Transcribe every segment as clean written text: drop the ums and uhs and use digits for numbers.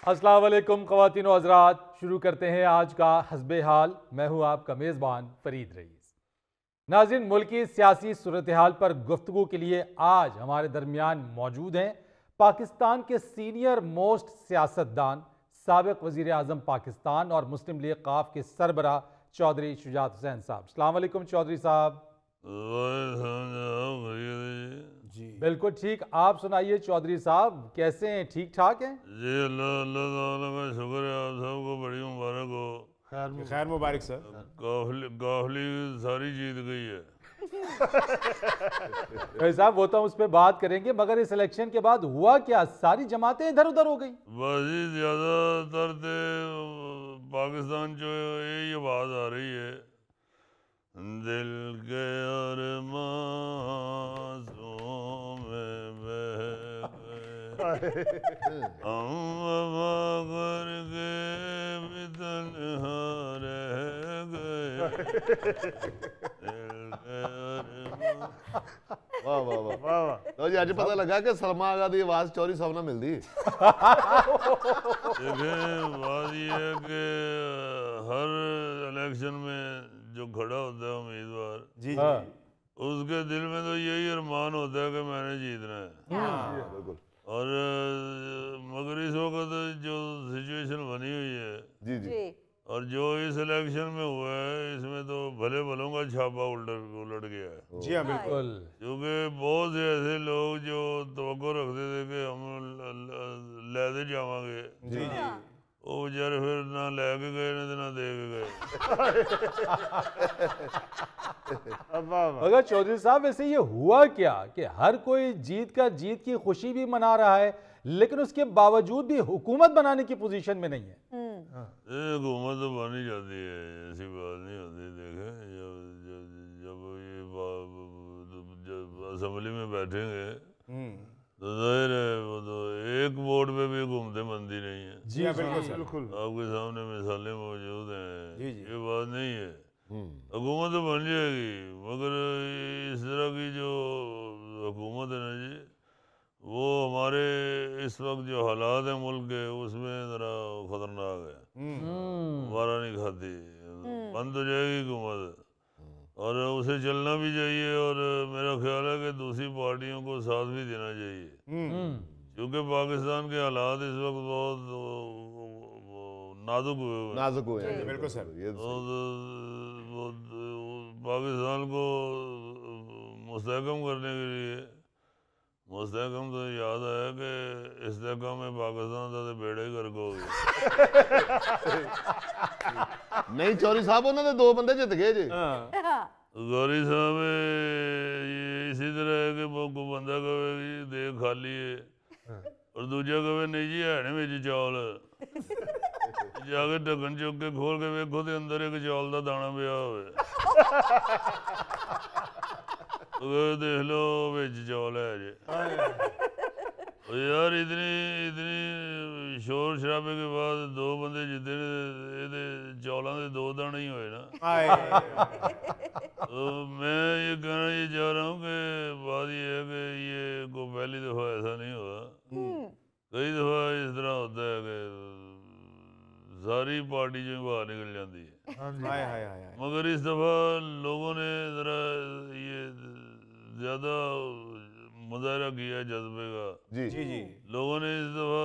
अस्सलाम वालेकुम ख़वातीन व हज़रात, शुरू करते हैं आज का हस्बे हाल। मैं हूँ आपका मेज़बान फरीद रईस। नाज़रीन, मुल्क की सियासी सूरत हाल पर गुफ्तगू के लिए आज हमारे दरमियान मौजूद हैं पाकिस्तान के सीनियर मोस्ट सियासतदान, साबिक़ वज़ीर आज़म पाकिस्तान और मुस्लिम लीग क़ाफ के सरबराह चौधरी शुजात हुसैन साहब। अस्सलाम वालेकुम चौधरी साहब। जी बिल्कुल ठीक, आप सुनाइए चौधरी साहब, कैसे हैं? ठीक ठाक हैं? जी अल्लाह अल्लाह ताला का शुक्र है, आप सबको बड़ी मुबारक हो। खैर मुबारक सर। काफली सारी जीत गई है। साहब वो तो हम उस पर बात करेंगे, मगर इस इलेक्शन के बाद हुआ क्या? सारी जमातें इधर उधर हो गई। बाजी ज़्यादातर ते पाकिस्तान जो यही आवाज़ आ रही है, दिल के अरमां में बह गए हम वफा करके भी तन्हा रह गए, दिल के अरमां। वाह वाह वाह वाह वाह। तो जी आज पता लगा कि सलमा आगा दी आवाज चौधरी साहब ना मिलती। देखें, बात यह है कि हर इलेक्शन में जो खड़ा होता है उम्मीदवार, जी हाँ। उसके दिल में तो यही अरमान होता है कि मैंने जीतना है। बिल्कुल और मगर इस वक्त जो सिचुएशन बनी हुई है जी जी और जो इस इलेक्शन में हुआ है, इसमें तो भले भलों का छापा उलट गया है। जी हाँ बिल्कुल। क्योंकि बहुत से ऐसे लोग जो तवक्को रखते थे कि हम लैदे जावांगे, जी जी वो बेचारे फिर ना लैके गए ना दे के गए। मगर चौधरी साहब, वैसे ये हुआ क्या कि हर कोई जीत की खुशी भी मना रहा है, लेकिन उसके बावजूद भी हुकूमत बनाने की पोजीशन में नहीं है। हुकूमत तो बनी जाती है, ऐसी बात नहीं होती। देखे जब असेंबली में बैठेंगे तो जाहिर है वो तो एक वोट पे भी हुकूमतें बनती नहीं है। जी हाँ बिल्कुल सर। बिल्कुल आपके सामने मिसालें मौजूद हैं। जी, जी। ये बात नहीं है, हुकूमत तो बन जाएगी, मगर इस तरह की जो हुकूमत है ना जी, वो हमारे इस वक्त जो हालात हैं मुल्क के, उसमें ज़रा ख़तरनाक है। हमारा नहीं खाती, बन तो जाएगी हुकूमत और उसे चलना भी चाहिए। और मेरा ख्याल है कि दूसरी पार्टियों को साथ भी देना चाहिए, क्योंकि पाकिस्तान के हालात इस वक्त बहुत नाजुक हुए हुए हैं। नाजुक हुए हैं बिल्कुल सर। ये तो और सही। वो पाकिस्तान को मुस्तहकम करने के लिए, मुस्तहकम तो याद आया कि इस्तेहकाम में पाकिस्तान था तो बेड़ा ही गर्क हो गया। नहीं चौधरी साहब उन्होंने दो बंदे जित गए जी। गौरी साहब ये इसी तरह है कि वो को बंदा कहे जी देख खाली है और दूजा कहे नहीं जी है नहीं मेरी चौल, जाके ढक्कन चुक के खोल के वेखो तो अंदर एक चौल का दाना पिया होवे, देख लो बिच चौल है जी। यार इतनी शोर शराबे के बाद दो बंदे जितने चौलों के दो दाने ही हुए ना। तो मैं ये कहना ये चाह रहा हूँ कि बात ये है कि ये को पहली दफ़ा ऐसा नहीं हुआ, कई दफ़ा इस तरह होता है कि सारी पार्टी जो बाहर निकल जाती है। हाय हाय हाय। मगर इस दफ़ा लोगों ने ज़रा ये ज़्यादा मुजाहरा किया है जज्बे का। जी जी जी लोगों ने इस दफ़ा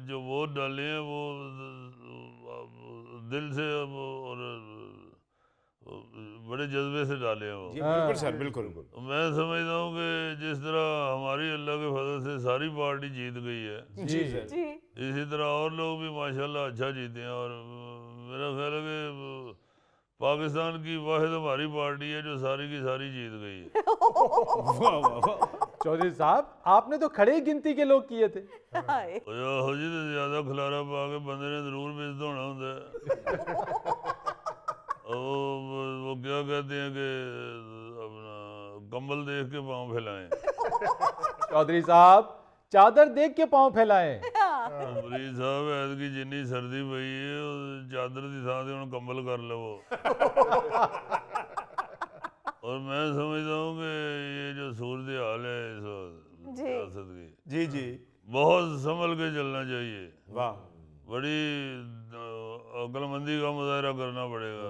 जो वोट डाले हैं वो दिल से और बड़े जज्बे से डाले हैं वो। जी बिल्कुल सर बिल्कुल। तो मैं समझता हूँ कि जिस तरह हमारी अल्लाह के फजल से सारी पार्टी जीत गई है, जी सर। इसी तरह और लोग भी माशाल्लाह अच्छा जीते हैं। और मेरा ख्याल है कि पाकिस्तान की वाहिद हमारी पार्टी है जो सारी की सारी जीत गई है। वाह वाह वाह। चौधरी साहब, आपने तो खड़े गिनती के लोग किए थे। हो जी तो ज्यादा खिलारा पा के बंदे ने जरूर बेइज्जत होना होता है। वो क्या कहते हैं कि अपना कंबल देख के पाँव फैलाएं। चौधरी साहब, चादर देख के पाँव फैलाएं। मरीज साहब ऐतकी जिन्नी सर्दी पई है चादर की थां ते हुण कंबल कर लवो। और मैं समझता हूँ कि ये जो सूरत हाल है इस वक्त सियासत की, जी जी बहुत संभल के चलना चाहिए। वाह। बड़ी अक्लमंदी का मुजाहरा करना पड़ेगा,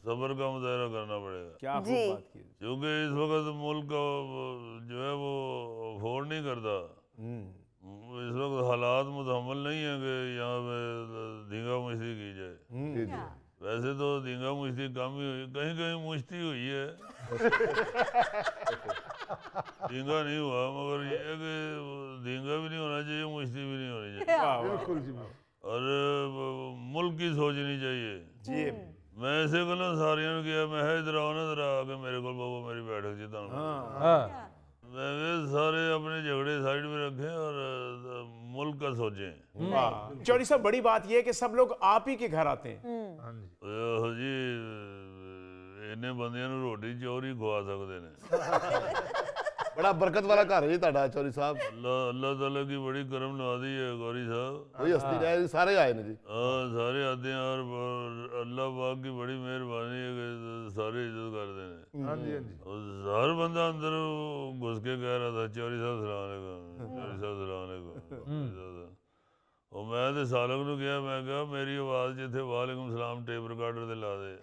सब्र का मुजाहरा करना पड़ेगा, क्या जी। खूब बात की। क्योंकि इस वक्त मुल्क का जो है वो अफोर्ड नहीं करता। इस वक्त हालात मुतहम्मल नहीं है कि यहाँ पे धींगा मुश्ती की जाए। जी जी वैसे तो धींगा मुश्ती कम ही हुई, कहीं कहीं मुश्ती हुई है, धींगा नहीं हुआ, मगर ये है कि धींगा भी नहीं होना चाहिए, मुश्ती भी नहीं होनी चाहिए, बिल्कुल जी, और मुल्क की सोचनी चाहिए। जी मैं ऐसे गलों सारियां किया, मैं है इधर आओ ना, इधर आके मेरे को बाबा मेरी बैठक जी तुम हाँ मैं वे सारे अपने झगड़े साइड में रखें और मुल्क का सोचें। वाह। चौधरी साहब, बड़ी बात यह है कि सब लोग आप ही के घर आते हैं। जी इन्हें बंदियां नूं रोटी चौर ही खुआ सकते ने। बड़ा बरकत वाला घर है जी ਤੁਹਾਡਾ ਚੌਧਰੀ ਸਾਹਿਬ। अल्लाह ताला की बड़ी करम नवाजी है गौरी साहब। कोई हस्ती रहे जी, सारे आए ने जी। हाँ सारे आते हैं और अल्लाह पाक की बड़ी मेहरबानी है कि सारे इज्जत करते हैं। हाँ जी, हाँ जी। और हर बंदा अंदर घुस के कह रहा था चौधरी साहब सलाम अलैकुम, चौधरी साहब सलाम अलैकुम, चौधरी साहब। और मैं तो सालक नूं कहा, मैं कहा मेरी आवाज़ जिथे वालेकुम सलाम टेप रिकॉर्डर ते ला दे।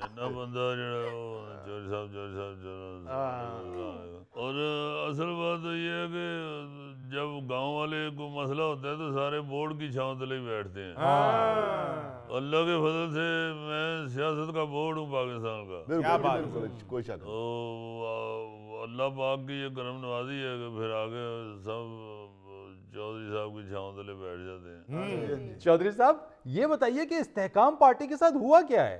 इन्ना बंदा जरा चौधरी साहब और असल बात तो ये है कि जब गांव वाले को मसला होता है तो सारे बोर्ड की छांव तले ही बैठते हैं। अल्लाह के फजल से मैं सियासत का बोर्ड हूँ पाकिस्तान का। बिल्कुल कोई शक नहीं। तो अल्लाह पाक की ये करम नवाजी है कि फिर आगे सब चौधरी साहब की छांव तले बैठ जाते हैं। चौधरी साहब ये बताइए कि इस्तेहकाम पार्टी के साथ हुआ क्या है?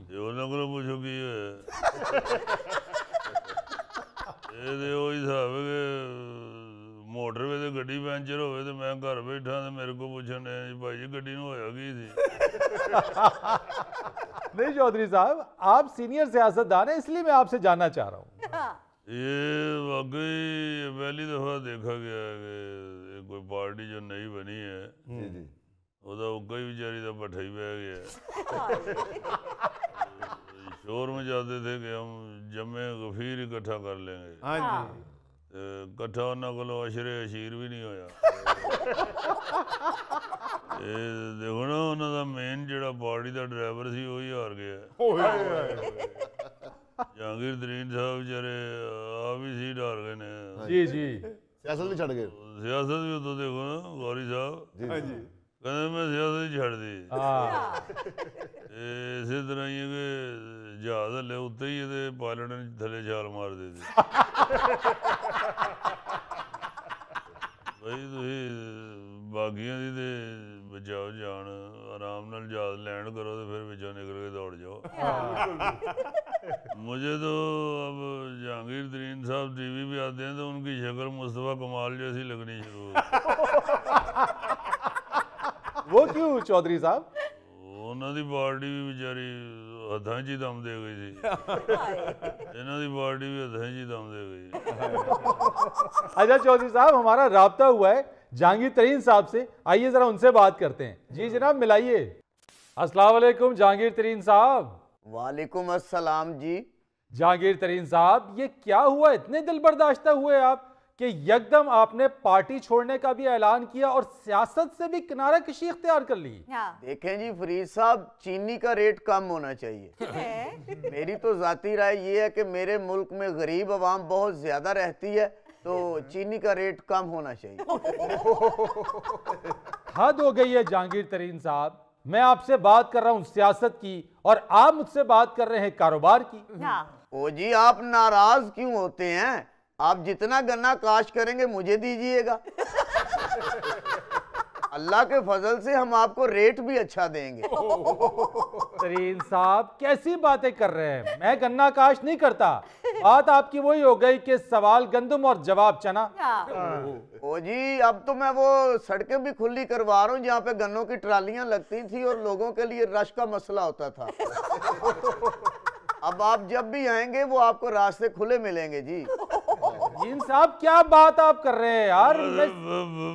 ये उन्होंने को पूछो कि ये वही हिसाब है कि मोटरवे ते गड्डी पैंचर होवे ते मैं घर बैठा ते मेरे को पूछन भाई जी गड्डी नूं होया की सी। नहीं चौधरी साहब, आप सीनियर सियासतदान हैं, इसलिए मैं आपसे जानना चाह रहा हूँ। ये वाकई पहली दफा देखा गया है कि कोई पार्टी जो नई बनी है जी जी ਉਹਦਾ ਉੱਗਾ ਹੀ ਵਿਚਾਰੀ ਦਾ ਪੱਠਾ ही बह गया। शोर में जाते थे कि हम जमे गफीर इकट्ठा कर लेंगे। हाँ जी। इकट्ठा उन्होंने कोलों अशरे अशीर भी नहीं होया। देखो ना उन्होंने मेन जिहड़ा पार्टी का ड्राइवर सी वही हार गया। जहांगीर तरीन साहब बेचारे आप ही सीट हार गए ने। जी जी सियासत भी छड़ गए। सियासत भी उतो देखो ना गौरी साहब हाँ जी। कहते मैं सियासत ही छड़ दी। हाँ इसे तरह ही है कि जहाज हले उत्ते ही ते पायलट ने थले छाल मार दी थी। भाई तुसी बागियां दी ते बचाओ जान, आराम नाल जहाज लैंड करो तो फिर विचों निकल के दौड़ जाओ। मुझे तो अब जहांगीर तरीन साहब टीवी पे आते हैं तो उनकी शक्ल मुस्तफा कमाल जैसी लगनी शुरू हो। वो क्यों चौधरी साहब? ਉਹਨਾਂ ਦੀ ਪਾਰਟੀ ਵੀ ਵਿਚਾਰੀ ਹੱਥਾਂ 'ਚ ਹੀ ਦਮ ਦੇ ਗਈ ਸੀ। ਇਹਨਾਂ ਦੀ ਪਾर्टी भी हथें ही दम दे गई। अच्छा चौधरी साहब, हमारा राब्ता हुआ है जहांगीर तरीन साहब से, आइए जरा उनसे बात करते हैं। जी जनाब मिलाइए। अस्सलाम वालेकुम जहांगीर तरीन साहब। वालेकुम अस्सलाम जी। जहांगीर तरीन साहब, ये क्या हुआ, इतने दिल बर्दाश्ता हुए आप कि यकदम आपने पार्टी छोड़ने का भी ऐलान किया और सियासत से भी किनारा कशी इख्तियार कर ली? देखें जी फरीद साहब, चीनी का रेट कम होना चाहिए। मेरी तो जाती राय ये है कि मेरे मुल्क में गरीब आवाम बहुत ज्यादा रहती है, तो चीनी का रेट कम होना चाहिए। हद हो गई है जहांगीर तरीन साहब, मैं आपसे बात कर रहा हूं सियासत की और आप मुझसे बात कर रहे हैं कारोबार की। ओ जी आप नाराज क्यों होते हैं? आप जितना गन्ना काश करेंगे मुझे दीजिएगा। अल्लाह के फजल से हम आपको रेट भी अच्छा देंगे। तरीन साहब कैसी बातें कर रहे हैं, मैं गन्ना काश नहीं करता। बात आपकी वही हो गई कि सवाल गंदम और जवाब चना। ओ जी अब तो मैं वो सड़कें भी खुली करवा रहा हूँ जहाँ पे गन्नों की ट्रालियां लगती थी और लोगों के लिए रश का मसला होता था। अब आप जब भी आएंगे वो आपको रास्ते खुले मिलेंगे जी। इन साहब क्या बात आप कर रहे हैं यार?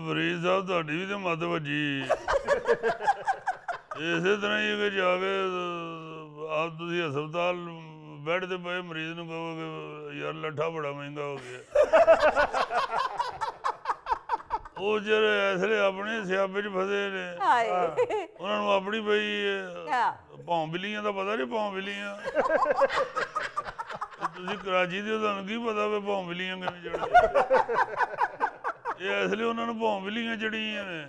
फरीद साहब ਤੁਹਾਡੀ ਵੀ ਤੇ ਮੱਤ ਵੱਜੀ। ਇਸੇ ਤਰ੍ਹਾਂ ਹੀ ਕਿ ਜਾ ਕੇ ਆਪ ਤੁਸੀਂ ਹਸਪਤਾਲ ਬੈੱਡ ਤੇ ਪਏ ਮਰੀਜ਼ ਨੂੰ ਕਹੋਗੇ ਯਾਰ ਲੱਠਾ ਬੜਾ ਮਹਿੰਗਾ ਹੋ ਗਿਆ। ਉਹ ਜਿਹੜੇ ਐਸਲੇ ਆਪਣੇ ਸਿਆਪੇ 'ਚ ਫਸੇ ਨੇ ਉਹਨਾਂ ਨੂੰ ਆਪਣੀ ਪਈ ਭੌਂ ਬਿੱਲੀਆਂ ਦਾ ਪਤਾ ਨਹੀਂ ਭੌਂ ਬਿੱਲੀਆਂ ਤੁਸੀਂ ਕਰਾਚੀ ਦੇ ਤੁਹਾਨੂੰ ਕੀ ਪਤਾ ਵੀ ਭੌਂ ਬਿੱਲੀਆਂ ਕਿਵੇਂ ਚੜ੍ਹਦੇ ਇਹ ਐਸਲੇ ਉਹਨਾਂ ਨੂੰ ਭੌਂ ਬਿੱਲੀਆਂ ਚੜੀਆਂ ਨੇ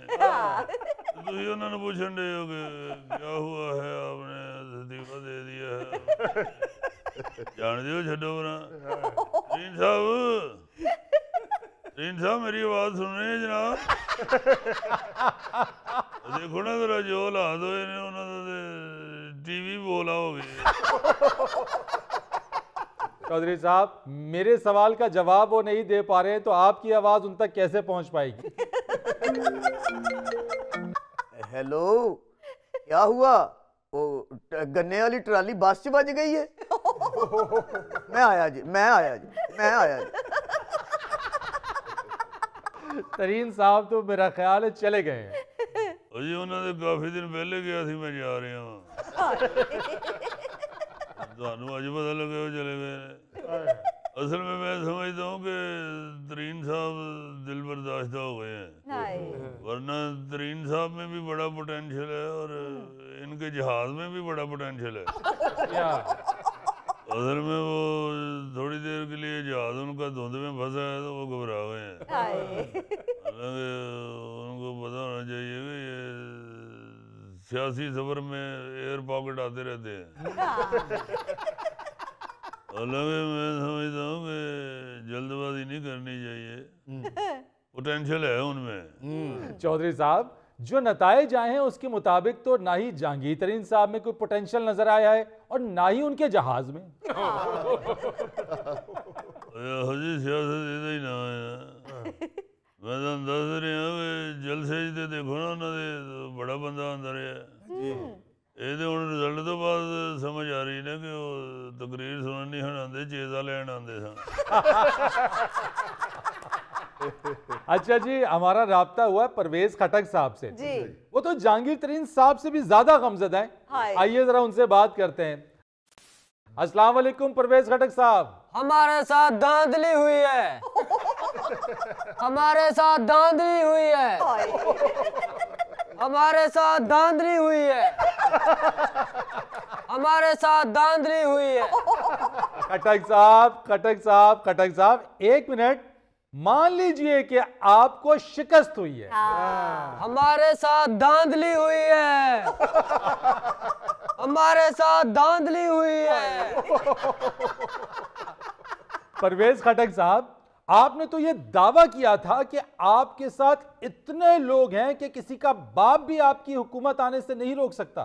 ਤੁਸੀਂ ਉਹਨਾਂ ਨੂੰ ਪੁੱਛਣ ਦੇ ਹੋ ਕਿ ਕਿਆ ਹੁਆ ਹੈ ਆਪਨੇ ਅਸਤੀਫਾ ਦੇ ਦਿਆ ਹੈ ਜਾਣਦੇ ਹੋ ਛੱਡੋ ਪਰਾਂ ਰੀਨ ਸਾਹਿਬ मेरी आवाज सुन रहे हैं जनाब देखो ना जरा जो हालात होए ने उन्होंने टीवी बोला हो गए चौधरी साहब मेरे सवाल का जवाब वो नहीं दे पा रहे हैं तो आपकी आवाज उन तक कैसे पहुंच पाएगी? हेलो, क्या हुआ? वो गन्ने वाली ट्राली बस च बज गई है। मैं आया जी। तरीन साहब तो मेरा ख्याल है चले गए हैं। जी उन्होंने काफी दिन पहले गया थी, मैं जा रहा हूँ। ਤੁਹਾਨੂੰ ਅੱਜ ਪਤਾ ਲੱਗਾ ਉਹ चले गए। असल में मैं समझता हूँ कि तरीन साहब दिल बर्दाश्त हो गए हैं, वरना तरीन साहब में भी बड़ा पोटेंशियल है और इनके जहाज में भी बड़ा पोटेंशियल है। असल में वो थोड़ी देर के लिए जहाज उनका धुंध में फंसा है तो वो घबरा गए हैं। हालांकि उनको पता होना चाहिए कि ये सियासी सफर में एयर पॉकेट आते रहते हैं। हालांकि मैं समझता हूँ कि जल्दबाजी नहीं करनी चाहिए, पोटेंशियल है उनमें। चौधरी साहब जो नताइज आए हैं उसके मुताबिक तो ना ही जहांगीर तरीन साहब में कोई पोटेंशियल नजर आया है और ना ही उनके जहाज में। हजी सियासत ही ना है। मैं तो दस रहा कि जलसे तो देखो ना उन्होंने बड़ा बंदा अंदर है। ये तो हुण रिजल्ट तो बाद समझ आ रही ना कि वो तकरीर सुनन नहीं हन आंदे, चेजा लैन आंदे सन। अच्छा जी, हमारा राब्ता हुआ परवेज खटक साहब से जी। वो तो जहांगीर तरीन साहब से भी ज्यादा गमज़दा हैं। आइए जरा उनसे बात करते हैं। अस्सलाम वालेकुम परवेज खटक साहब। हमारे साथ धांधली हुई है, हमारे साथ धांधली हुई है, हमारे साथ धांधली हुई है, हमारे साथ धांधली हुई है। खटक साहब एक मिनट, मान लीजिए कि आपको शिकस्त हुई है। हमारे साथ धांधली हुई है, हमारे साथ धांधली हुई है। परवेज खटक साहब, आपने तो ये दावा किया था कि आपके साथ इतने लोग हैं कि किसी का बाप भी आपकी हुकूमत आने से नहीं रोक सकता।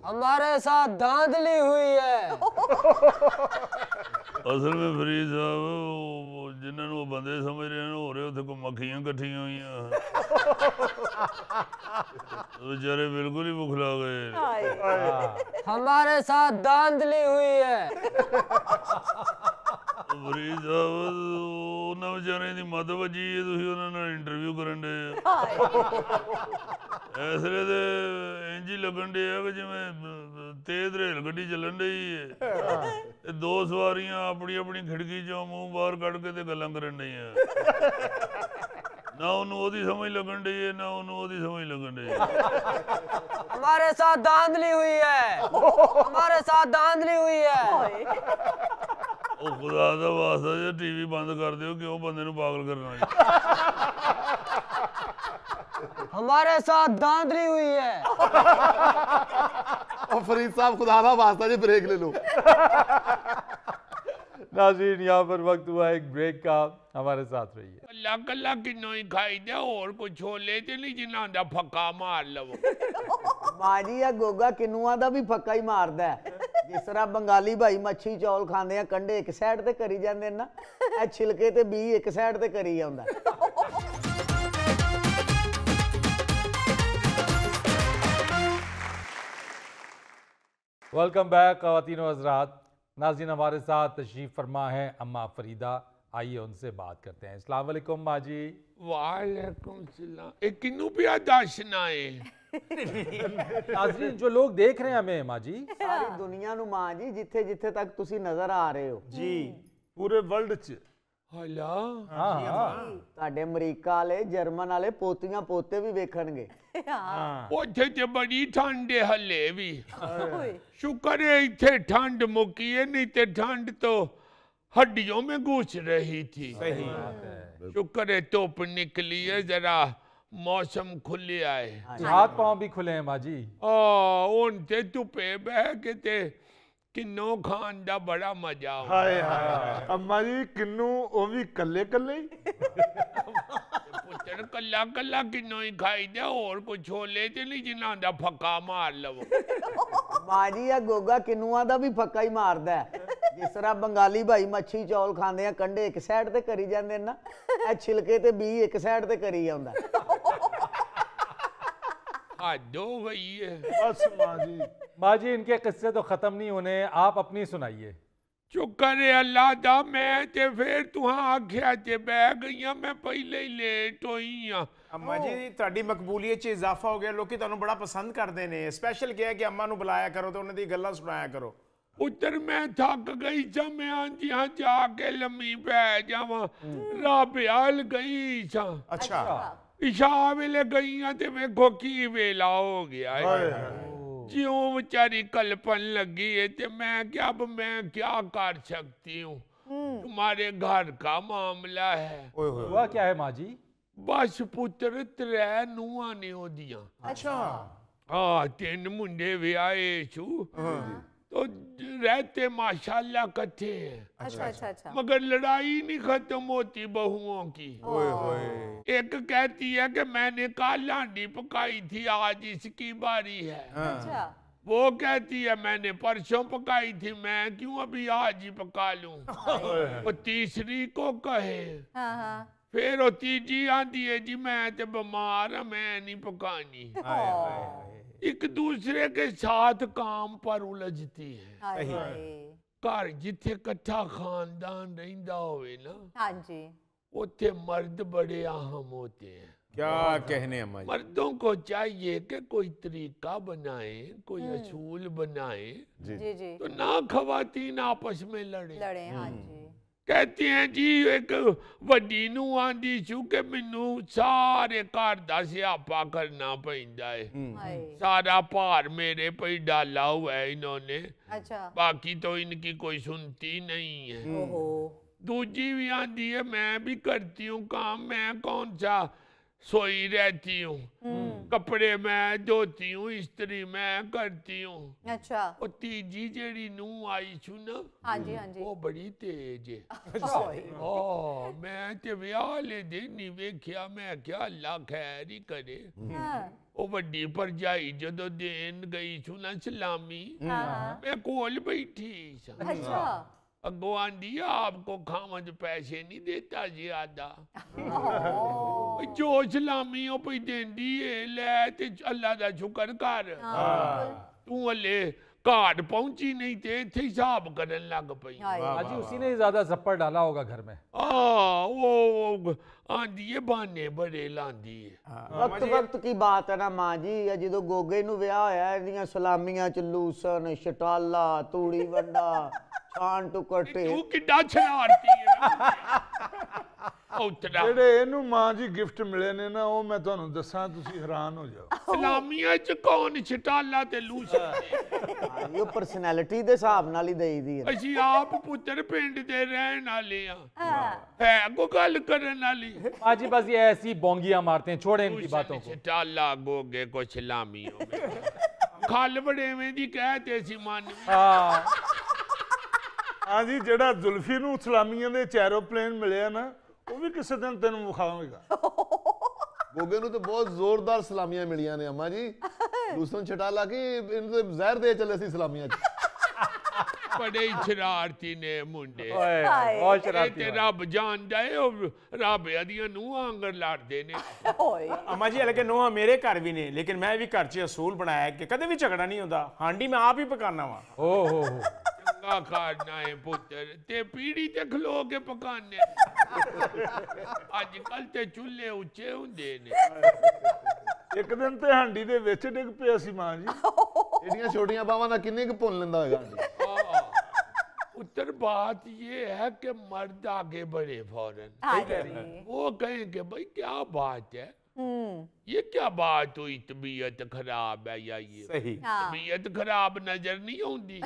हमारे साथ धांधली हुई है। असल में फरीद साहब जिन्होंने वो बंदे समझ रहे हैं हो रहे उसे को मक्खियां कट्ठियां हुई बेचारे बिल्कुल ही बुखला गए। हमारे साथ धांधली हुई है। फरीद साहब उन्होंने बेचारे की मत बची है, तुम उन्होंने इंटरव्यू करन दे ऐसले तो इंज ही लगन डे है कि जिवें तेज रेल गड्डी चलन रही है, दो सवारियां अपनी अपनी खिड़की चों मुंह बाहर कढ़ के ते गल्लां करन डईयां। ना उन्होंने ओदी समझ लगन डई है, ना उन्होंने ओदी समझ लगन डई है। हमारे साथ धांधली हुई है, हमारे साथ धांधली हुई है। ओ खुदा दा वास्ता जे टीवी बंद कर दियो, क्यों बंदे नूं पागल करना जी। हमारे साथ धांधली हुई है। और फरीद साहब खुदा दा वास्ता जी ब्रेक ले लो। नाज़रीन, यहाँ पर वक्त हुआ एक ब्रेक का, हमारे साथ रहिए। अल्लाह कल्ला किन्नो ही खाई दे और कुछ छोले ते नहीं जिन्ना दा फक्का मार लवो। माजी या गोगा किन्नुआ दा भी फक्का ही मारदा है। जिस तरह बंगाली भाई मच्छी चौल खांदे हैं, कंडे एक साइड ते करी जांदे ना, ए छिलके ते बी एक साइड ते करी जांदा। वेलकम बैक ख़वातीन व हज़रात। नाज़रीन, हमारे साथ तशरीफ़ फरमा है अम्मा फरीदा, आइए उनसे बात करते हैं। अस्सलाम वालेकुम माँ जी। वालेकुम सलाम। ए किन्नू पिया दसना है? नाज़रीन, जो लोग देख रहे हैं हमें माँ जी, सारी दुनिया नू मां जी, जिथे जिथे तक तुसी नजर आ रहे हो जी पूरे वर्ल्ड च ਹਲਾ हाँ हाँ ਤੁਹਾਡੇ ਅਮਰੀਕਾ ਵਾਲੇ ਜਰਮਨ ਵਾਲੇ ਪੋਤੀਆਂ ਪੋਤੇ ਵੀ ਵੇਖਣਗੇ ਉੱਥੇ ਤੇ ਬੜੀ ਠੰਡ ਹੈ ਹਲੇ ਵੀ शुक्र है इतने ठंड मुकी है नहीं तो ठंड तो हड्डियों में घुस रही थी सही शुक्र है धुप निकली है जरा मौसम खुले आए हाथ पांव भी खुले हैं माँ जी ਹੁਣ ਤੇ ਧੁੱਪੇ ਬਹਿ ਕੇ ਤੇ ਕਿੰਨੋਂ ਖਾਣ ਦਾ ਬੜਾ ਮਜ਼ਾ ਆਉਂਦਾ ਹਾਏ ਹਾਏ ਅੰਮਾ ਜੀ ਕਿੰਨੂ ਉਹ ਵੀ ਕੱਲੇ ਕੱਲੇ ਹੀ ਪੁੱਤਰ ਕੱਲਾ ਕੱਲਾ ਕਿੰਨੋਂ ਹੀ ਖਾਈਦਾ ਹੋਰ ਕੋਈ ਛੋਲੇ ਤੇ ਨਹੀਂ ਜਿਨ੍ਹਾਂ ਦਾ ਫੱਕਾ ਮਾਰ ਲਵੋ ਮਾਂ ਜੀ ਆ ਗੋਗਾ ਕਿਨੂਆਂ ਦਾ ਵੀ ਫੱਕਾ ਹੀ ਮਾਰਦਾ ਹੈ। ਜਿਸ ਤਰ੍ਹਾਂ ਬੰਗਾਲੀ ਭਾਈ ਮੱਛੀ ਚੌਲ ਖਾਂਦੇ ਆ ਕੰਡੇ ਇੱਕ ਸਾਈਡ ਤੇ ਕਰੀ ਜਾਂਦੇ ਨੇ ਨਾ ਇਹ ਛਿਲਕੇ ਤੇ ਬੀ ਇੱਕ ਸਾਈਡ ਤੇ ਕਰੀ ਜਾਂਦਾ हद हो गई है ਬਸ ਮਾਂ ਜੀ माँ जी इनके किस्से तो खत्म नहीं होने, आप अपनी सुनाइए। शुक्र है अल्लाह दा मैं ते फिर तुहां आख्या ते बह गईयां मैं पहले ही लेट होई हां अम्मा जी ਤੁਹਾਡੀ ਮਕਬੂਲੀਅਤ 'ਚ ਇਜ਼ਾਫਾ ਹੋ ਗਿਆ ਲੋਕੀ ਤੁਹਾਨੂੰ ਬੜਾ ਪਸੰਦ ਕਰਦੇ ਨੇ ਸਪੈਸ਼ਲ ਕਿਹਾ ਕਿ ਅੰਮਾ ਨੂੰ ਬੁਲਾਇਆ ਕਰੋ ਤੇ ਉਹਨਾਂ ਦੀ ਗੱਲਾਂ ਸੁਣਾਇਆ ਕਰੋ ਉੱਤਰ ਮੈਂ ਥੱਕ ਗਈ ਸਾਂ ਮੈਂ ਆਂਦੀ ਹਾਂ ਜਾ ਕੇ ਲੰਮੀ ਪੈ ਜਾਵਾਂ ਰੱਬ ਹਾਲ ਗਈ ਸਾਂ ਅੱਛਾ ਇਸ਼ਾ ਵੇਲੇ ਗਈਆਂ ਤੇ ਵੇਖੋ ਕੀ ਵੇਲਾ ਹੋ ਗਿਆ ਹੈ ਜਿਉਂ ਵਿਚਾਰੀ कल्पन लगी है तो मैं क्या अब मैं क्या कर सकती हूँ तुम्हारे घर का मामला है हुआ क्या है माँ जी? बस पुत्र त्रै नूहां ने ओदियां अच्छा हाँ 3 मुंडे विआहे छू तो रहते माशाल्लाह कट्ठे हैं अच्छा मगर लड़ाई नहीं खत्म होती बहुओं की एक कहती है कि मैंने कल हांडी पकाई थी आज इसकी बारी है अच्छा वो कहती है मैंने परसों पकाई थी मैं क्यों अभी आज ही पका लूं वो तीसरी को कहे हाँ फिर वो तीजी आंदी है जी मैं तो बीमार हूं मैं नहीं पकानी एक दूसरे के साथ काम पर उलझती है घर जिथे कट्ठा खानदान रहिंदा होवे ना हाँ जी उथे मर्द बड़े अहम होते हैं क्या कहने अम्मा जी मर्दों को चाहिए कि कोई तरीका बनाए कोई असूल बनाए जी जी तो ना खवातीन आपस में लड़े लड़े हाँ जी कहती हैं जी एक वड्डी नू आंदी छू के मैनू सारे घर दा स्यापा करना पैंदा है हाय सारा भार मेरे पे ही डाला हुआ है इन्होंने अच्छा बाकी तो इनकी कोई सुनती नहीं है ओहो दूजी भी आंदी है मैं भी करती हूँ काम मैं कौन सा सोई रहती हूँ कपड़े मैं धोती हूँ इस्त्री मैं करती हूँ अच्छा और तीजी जेड़ी नू आई छू ना हाँ जी वो बड़ी तेज है अच्छा मैं ते विआह ले दिन नहीं वेख्या मैं क्या अल्लाह खैर ही करे हाँ ਉਹ ਵੱਡੀ ਭਰਜਾਈ ਜਦੋਂ ਦੇਣ ਗਈ ਛੂ ਨਾ ਸਲਾਮੀ हाँ ਮੈਂ ਕੋਲ ਬੈਠੀ ਸਾਂ अच्छा ਅੱਗੋਂ ਆਂਦੀ आपको खावन च पैसे नहीं देता ज्यादा जो सलामी ਉਹ ਪਈ ਦੇਂਦੀ ਏ ਲੈ ਤੇ ਅੱਲਾ ਦਾ ਸ਼ੁਕਰ ਕਰ ਤੂੰ ਹਲੇ ਘਾਟ ਪਹੁੰਚੀ ਨਹੀਂ ਤੇ ਇੱਥੇ ਹਿਸਾਬ ਕਰਨ ਲੱਗ ਪਈ माँ जी उसी ने ही ज्यादा जप्पर डाला होगा घर में। ਉਹ ਆਂਦੀ ਏ ਬਹਾਨੇ ਬੜੇ ਲਾਂਦੀ ਏ ਵਕਤ ਵਕਤ ਕੀ ਬਾਤ ਹੈ ਨਾ ਮਾਂ ਜੀ ਇਹ ਜਦੋਂ ਗੋਗੇ ਨੂੰ ਵਿਆਹ ਹੋਇਆ ਇਹਦੀਆਂ ਸਲਾਮੀਆਂ ਚ ਲੂਸਨ ਛਟਾਲਾ ਤੂੜੀ ਵੰਡਾ ਛਾਣ ਟੁਕਟੇ ਤੂੰ ਕਿੱਡਾ ਸ਼ਰਾਰਤੀ ਹੈ ਉਤਰਾ ਜਿਹੜੇ ਇਹਨੂੰ ਮਾਂ ਜੀ ਗਿਫਟ ਮਿਲੇ ਨੇ ਨਾ ਉਹ ਮੈਂ ਤੁਹਾਨੂੰ ਦੱਸਾਂ ਤੁਸੀਂ ਹੈਰਾਨ ਹੋ ਜਾਓ ਸਲਾਮੀਆਂ ਚ ਕੌਣ ਛਟਾਲਾ ਤੇ ਲੂਸਨ ਇਹ ਪਰਸਨੈਲਿਟੀ ਦੇ ਹਿਸਾਬ ਨਾਲ ਹੀ ਦੇਈਦੀ ਹੈ ਅਸੀਂ ਆਪ ਪੁੱਤਰ ਪਿੰਡ ਦੇ ਰਹਿਣ ਵਾਲੇ ਆ ਹੈ ਕੋ ਗੱਲ ਕਰਨ ਵਾਲੀ माँ जी बस ये ऐसी बोंगियां मारते हैं, छोड़े इनकी बातों को। ਛਟਾਲਾ ਗੋਗੇ ਕੋ ਸਲਾਮੀਓ ਖਲ ਬੜੇਵੇਂ ਦੀ ਕਹਤੇ ਸੀ ਮਨ हाँ ਹਾਂ ਜੀ ਜਿਹੜਾ ਜ਼ੁਲਫੀ ਨੂੰ ਸਲਾਮੀਆਂ ਦੇ ਐਰੋਪਲੇਨ ਮਿਲਿਆ ਨਾ ਉਹ ਵੀ ਕਿਸੇ ਦਿਨ ਤੈਨੂੰ ਵਿਖਾਵਾਂਗਾ ਗੋਗੇ ਨੂੰ ਤੇ ਬਹੁਤ ਜ਼ੋਰਦਾਰ ਸਲਾਮੀਆਂ ਮਿਲੀਆਂ ਨੇ ਅੰਮਾ ਜੀ ਲੂਸਨ ਛਟਾਲਾ ਕੀ ਇਹਨੂੰ ਤੇ ਜ਼ਹਿਰ ਦੇ ਚੱਲੇ ਸੀ ਸਲਾਮੀਆਂ 'ਚ ਬੜੇ ਹੀ ਸ਼ਰਾਰਤੀ ਨੇ ਮੁੰਡੇ ओए, बहुत ਇਹ शरारती ਤੇ हैं। ਰੱਬ ਜਾਣਦਾ ਏ ਉਹ ਰੱਬ ਦੀਆਂ ਨੂੰਹਾਂ ਆਂਗਰ ਲੜਦੇ ਨੇ ओए अम्मा जी हालांकि नोहा मेरे घर भी ने लेकिन मैं भी घर च असूल बनाया कि कदे भी झगड़ा नहीं होता हांडी मैं आप ही पकाना वा ओ हो ਚੰਗਾ ਖਾਣਾ ਹੈ ਪੁੱਤਰ ਤੇ ਪੀੜੀ ਤੇ ਖਲੋ ਕੇ ਪਕਾਨੇ ਅੱਜ ਕੱਲ ਤੇ ਚੁੱਲ੍ਹੇ ਉੱਚੇ ਹੁੰਦੇ ਨੇ ਇੱਕ ਦਿਨ ਤੇ ਹਾਂਡੀ ਦੇ ਵਿੱਚ ਡਿੱਗ ਪਿਆ ਸੀ ਮਾਂ ਜੀ ਇਹਦੀਆਂ ਛੋਟੀਆਂ ਬਾਵਾਂ ਨਾਲ ਕਿੰਨੇ ਕੁ ਭੁੰਨ ਲੈਂਦਾ ਹੋਏਗਾ ਪੁੱਤਰ पुत्र बात ये है कि मर्द आगे बढ़े फौरन, हाँ जी। वो कहें कि भाई क्या बात है, ये क्या बात हुई, तबीयत खराब है या ये सही। हाँ। तबीयत खराब नजर नहीं आती,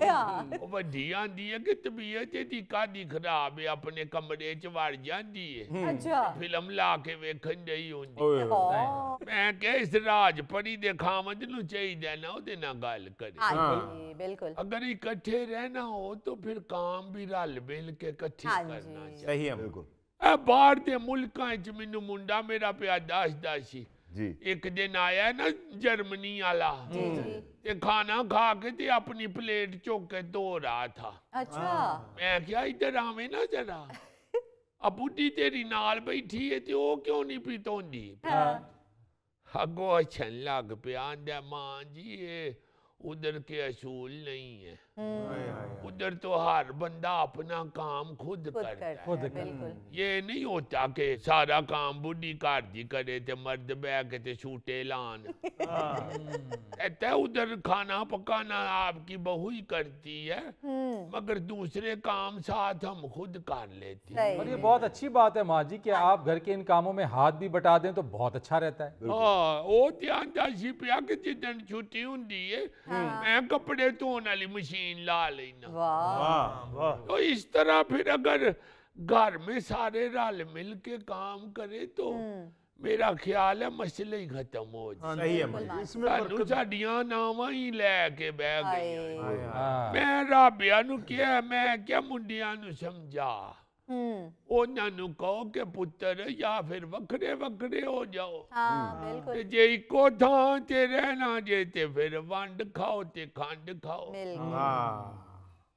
हाँ। वो वड्डी आंदी है कि तबीयत दी कादी खराब है, अपने कमरे च वड़ जाती है, अच्छा। फिल्म ला के वेखन रही होंदी। हाँ मैं क्या इस राजपरी दे खामद नूं चाहिए ना ओदे नाल गल करे। जी, बिल्कुल। अगर इकट्ठे रहना हो तो फिर काम भी रल मिल के इकट्ठे हाँ करना जी। चाहिए। सही है बिल्कुल ए बाहर दे मुल्कां च मैनू मुंडा मेरा पिया दसदा सी, जी। एक दिन आया ना जर्मनी वाला, जी जी। ते खाना खा के ते अपनी प्लेट चुक के धो रहा था। अच्छा। मैं क्या इधर आवे ना जरा, अब बुढ़ी तेरी नाल बैठी है ते ओ क्यों नहीं पी धोंदी? अगो अच्छन लग पिया, आंदा मां जी ये उधर के असूल नहीं है, उधर तो हर बंदा अपना काम खुद करता है। खुद बिल्कुल। ये नहीं होता कि सारा काम बुढ़ी घर दी करे ते मर्द बह के ते छूटे लान। कहता है उधर खाना पकाना आपकी बहू ही करती है, मगर दूसरे काम साथ हम खुद कर लेते हैं। और ये बहुत अच्छी बात है माँ जी कि आप घर के इन कामों में हाथ भी बटा दें तो बहुत अच्छा रहता है। हाँ, वो ध्यान दासी पिया कि जिदन छुट्टी हुंदी है मैं कपड़े धोने वाली मशीन ला लेना। वाह। तो इस तरह फिर अगर घर में सारे रल मिल के काम करे तो मेरा ख्याल है मसले ही खत्म हो जाए। सही है अम्मा जी। सानू साडियां नावां ही लैके बह गई। हाँ। मैं राबिया नु क्या, मैं क्या मुंडियां नु समझा, ਉਹਨਾਂ ਨੂੰ ਕਹੋ ਕਿ ਪੁੱਤਰ ਜਾਂ ਫਿਰ ਵੱਖਰੇ ਵੱਖਰੇ ਹੋ ਜਾਓ। हाँ बिल्कुल। ਤੇ ਜੇ ਇੱਕੋ ਥਾਂ ਤੇ ਰਹਿਣਾ ਜੇ ਤੇ ਫਿਰ ਵੰਡ ਖਾਓ ਤੇ ਖੰਡ ਖਾਓ। बिल्कुल। हाँ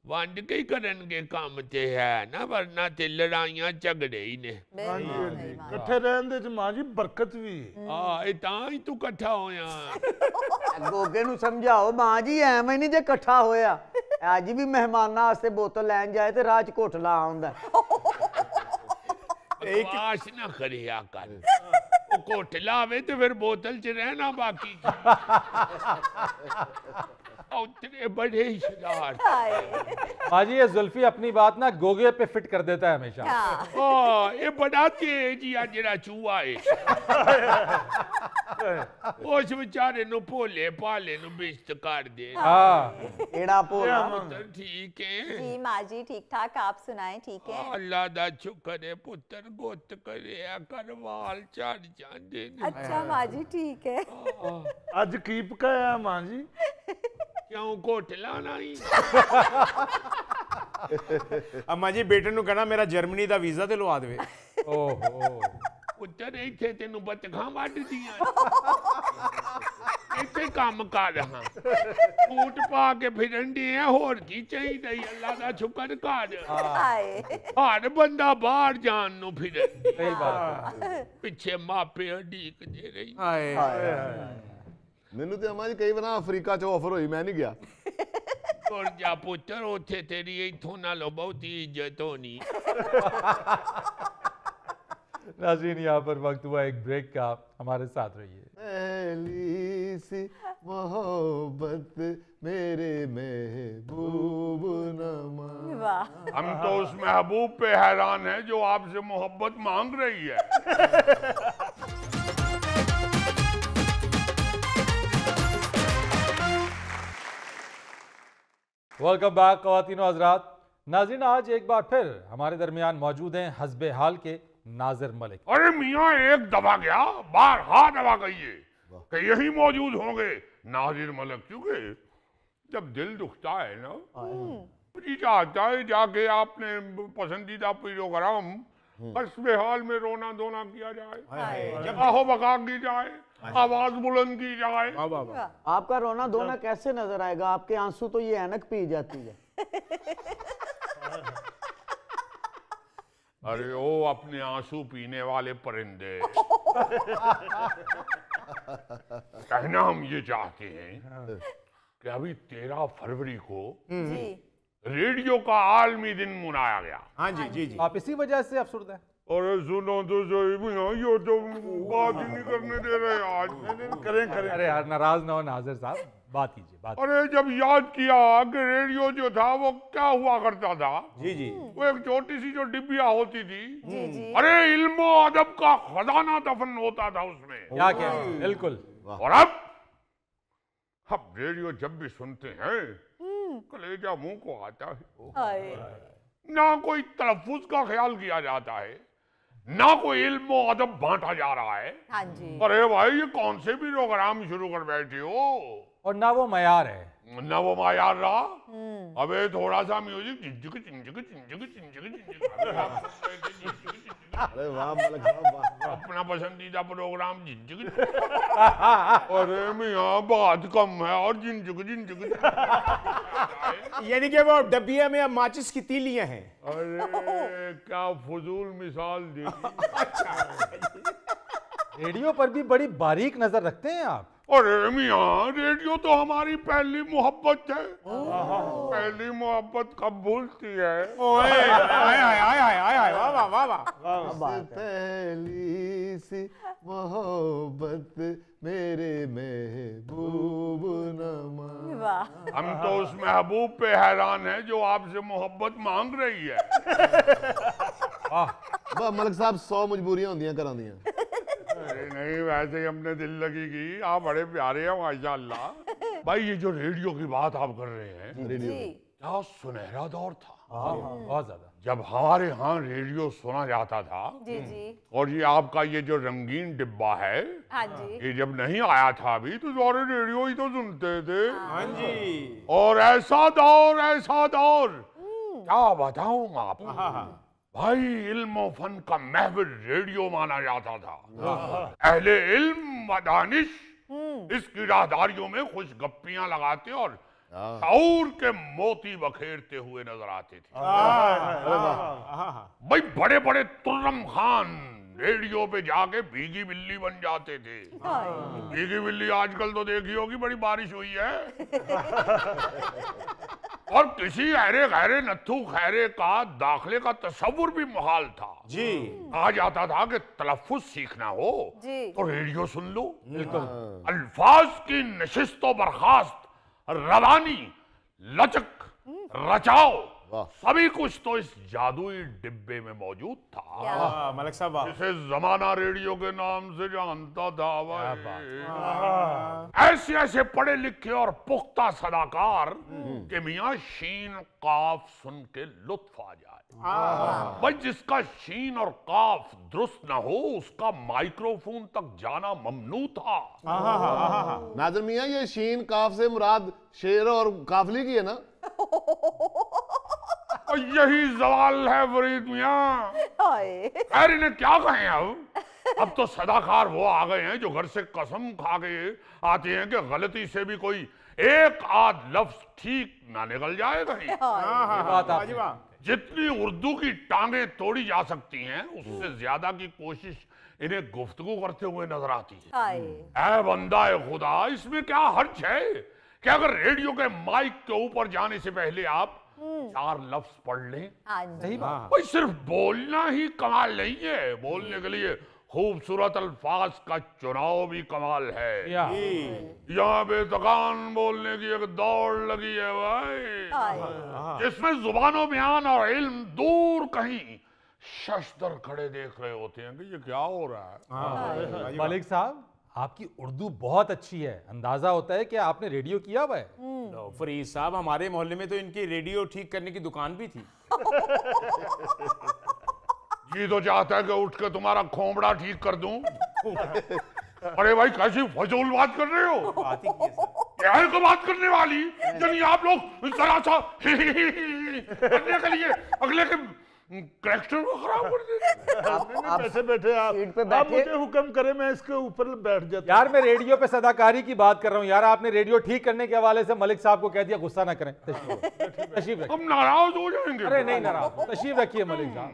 ਵੰਡ ਕੇ ਹੀ ਕਰਨਗੇ ਕੰਮ ਤੇ ਹੈ ਨਾ, ਵਰਨਾ ਤੇ ਲੜਾਈਆਂ ਝਗੜੇ ਹੀ ਨੇ। बिल्कुल सही बात। ਇਕੱਠੇ ਰਹਿਣ ਦੇ ਚ ਮਾਂ ਜੀ ਬਰਕਤ ਵੀ ਹੈ। ਆ ਇਹ ਤਾਂ ਹੀ ਤੂੰ ਇਕੱਠਾ ਹੋਇਆ। ਗੋਗੇ ਨੂੰ ਸਮਝਾਓ ਮਾਂ ਜੀ ਐਵੇਂ ਨਹੀਂ ਜੇ ਇਕੱਠਾ ਹੋਇਆ, ਅੱਜ ਵੀ ਮਹਿਮਾਨਾਂ ਵਾਸਤੇ ਬੋਤਲ ਲੈਣ ਜਾਏ ਤੇ ਰਾਹ ਚ ਘੁੱਟਲਾ ਆਉਂਦਾ। बकवास ना करिया कर, वो कोट लावे तो फिर बोतल च रहना बाकी उतने बड़े ही शरारत। माँ जी ये जुल्फी अपनी बात ना गोगे पे फिट कर देता है हमेशा। हाँ, ये बड़ा तेज ही जरा चूहा है। उस बेचारे नु भोले भाले नु बिस्त कर दे। हाँ। एड़ा भोला। पुत्र ठीक है जी माँ जी ठीक ठाक, आप सुनाएं ठीक है? अल्लाह दा शुक्र है, पुत्र गुत करे कर वाल चढ़ जांदे ने। अच्छा माँ जी ठीक है। ਅੱਜ ਕੀ ਪਕਾਇਆ ਮਾਂ ਜੀ? क्यों घोटला नहीं? अम्मा जी बेटे नु कहना मेरा जर्मनी दा वीजा ते लवा देवे। ओहो। पुत्र इत्थे तेनू बतखां वड्ड दियां, इत्थे काम कर रहा, सूट पा के फिरन दे, होर की चाहिदा, अल्लाह दा शुक्र कर। हर बंदा बाहर जान नु फिरन दे, सही बात है। पिछे मापे उडीक दे रही। ਮੈਨੂੰ ਤੇ ਅਮਾ ਜੀ ਕਈ ਵਾਰ ਅਫਰੀਕਾ ਚ ਆਫਰ ਹੋਈ ਮੈਂ ਨਹੀਂ ਗਿਆ। और जा पुत्र उथे तेरी इथों नालों बहुत इज्जत होनी। नाज़रीन यहाँ पर वक्त हुआ एक ब्रेक का, हमारे साथ रहिए। पहली सी मोहब्बत मेरे महबूब नमा। हम तो उस महबूब पे हैरान है जो आपसे मोहब्बत मांग रही है। वेलकम बैक ख़वातीन व हज़रात। नाज़रीन आज एक बार फिर हमारे दरमियान मौजूद हैं हस्बे हाल के नाजिर मलिक। अरे मियाँ एक दफा गया बार हाँ दफा कहिए कि यही मौजूद होंगे नाजिर मलिक, क्योंकि जब दिल दुखता है ना जी चाहता है जाके आपने पसंदीदा प्रोग्राम हस्बे हाल में रोना धोना किया जाए, आहो बका की जाए, आवाज बुलंद की जाए। आपका रोना धोना कैसे नजर आएगा? आपके आंसू तो ये ऐनक पी जाती है। अरे ओ अपने आंसू पीने वाले परिंदे। कहना हम ये चाहते हैं कि अभी 13 फरवरी को रेडियो का आलमी दिन मनाया गया। हाँ जी जी जी। आप इसी वजह से अफसुर्द हैं? अरे सुनो तो सही भैया, ये तो बात ही नहीं करने दे रहे आज। करें करें। अरे यार नाराज ना हो नाजिर साहब, बात कीजिए, बात। अरे जब याद किया कि रेडियो जो था वो क्या हुआ करता था, जी जी, वो एक छोटी सी जो डिब्बिया होती थी, जी जी। अरे इल्म और अदब का खजाना दफन होता था उसमें। क्या क्या, बिल्कुल। और अब रेडियो जब भी सुनते हैं कलेजा मुंह को आता है। हाय। ना कोई तलफ्फुज का ख्याल किया जाता है, ना कोई इल्म और अदब बांटा जा रहा है। हाँ जी। अरे भाई ये कौन से भी प्रोग्राम शुरू कर बैठे हो, और ना वो मयार है, ना वो मायार रहा। अबे थोड़ा सा म्यूजिक चिंचक चिंचक चिंचक चिंचक अरे वाह मलिक साहब वाह। अपना पसंदीदा प्रोग्राम जिंजक। अरे मियाँ बात कम है और जिंजक जिंजक। यानी कि वो डब्बिया में अब माचिस की तीलियां हैं। अरे क्या फजूल मिसाल दी। रेडियो पर भी बड़ी बारीक नजर रखते हैं आप। अरे मियाँ रेडियो तो हमारी पहली मोहब्बत है। पहली मोहब्बत कब भूलती है। ओए आय आय आय आय आय आय, वाह वाह वाह वाह। पहली सी मोहब्बत मेरे महबूब नमा। वाह। हम तो उस महबूब पे हैरान है जो आपसे मोहब्बत मांग रही है। वाह मलिक साहब 100 मजबूरियां होंदियां घरां दियां। अरे नहीं वैसे ही हमने दिल लगी की। आप बड़े प्यारे हैं माशाअल्लाह। भाई ये जो रेडियो की बात आप कर रहे हैं, रेडियो जी। क्या सुनहरा दौर था। बहुत ज्यादा। जब हमारे यहाँ रेडियो सुना जाता था। जी जी। और ये आपका ये जो रंगीन डिब्बा है, हाँ जी। ये जब नहीं आया था अभी तो सारे रेडियो ही तो सुनते थे। हाँ जी। और ऐसा दौर क्या बताऊं आपको भाई, इल्म फन का महफिल रेडियो माना जाता था। अहले इल्म व दानिश इसकी राहदारियों में खुश गप्पियां लगाते और शऊर के मोती बखेरते हुए नजर आते थे। भाई बड़े बड़े तुर्रम खान रेडियो पे जाके भीगी बिल्ली बन जाते थे। भीगी बिल्ली आजकल तो देखी होगी, बड़ी बारिश हुई है। और किसी अहरे गहरे नत्थू खैरे का दाखिले का तस्वुर भी मुहाल था। जी। कहा जाता था कि तलफ्फुज सीखना हो जी। तो रेडियो सुन लो। बिल्कुल। अल्फाज की नशिस्तो बर्खास्त, रवानी, लचक, रचाओ, सभी कुछ तो इस जादुई डिब्बे में मौजूद था। वाह मलिक साहब वाह। जिसे जमाना रेडियो के नाम से जानता था। ऐसे ऐसे पढ़े लिखे और पुख्ता सदाकार के मियाँ शीन काफ सुन के लुत्फ आ जाए। भाई जिसका शीन और काफ दुरुस्त ना हो उसका माइक्रोफोन तक जाना ममनू था। नाज़िर मियाँ ये शीन काफ से मुराद शेर और काफली की है ना। और यही सवाल है फरीद मियाँ। खैर इन्हें क्या कहें अब तो सदाकार वो आ गए हैं जो घर से कसम खा के आते हैं कि गलती से भी कोई एक आध लफ्ज ठीक ना निकल जाए कहीं। जितनी उर्दू की टांगे तोड़ी जा सकती हैं उससे ज्यादा की कोशिश इन्हें गुफ्तगू करते हुए नजर आती है। ऐ बंदा ए खुदा, इसमें क्या हर्ज है कि अगर रेडियो के माइक के ऊपर जाने से पहले आप 4 लफ्ज पढ़ लें। सही बात। कोई सिर्फ बोलना ही कमाल नहीं है, बोलने के लिए खूबसूरत अल्फाज का चुनाव भी कमाल है। यहाँ बेतकान बोलने की एक दौड़ लगी है भाई, जिसमें जुबानो बयान और इल्म दूर कहीं शशदर खड़े देख रहे होते हैं कि ये क्या हो रहा है। मलिक साहब आपकी उर्दू बहुत अच्छी है, अंदाजा होता है कि आपने रेडियो किया हुआ है। फरीद साहब हमारे मोहल्ले में तो इनकी रेडियो ठीक करने की दुकान भी थी। जी तो चाहता है कि उठ के तुम्हारा खोमड़ा ठीक कर दूं। अरे भाई कैसी फजूल बात कर रहे हो। क्या को बात करने वाली यानी आप लोग जरा सा करने के लिए अगले के कैरेक्टर को खराब कर देते। आप कैसे बैठे आप मुझे हुक्म करें मैं इसके ऊपर बैठ जाता। यार मैं रेडियो पे सदाकारी की बात कर रहा हूँ यार, आपने रेडियो ठीक करने के हवाले से मलिक साहब को कह दिया, गुस्सा ना करें। तशरीफ रखिए। हम नाराज हो जाएंगे। अरे नहीं नाराज, तशरीफ रखिए मलिक साहब।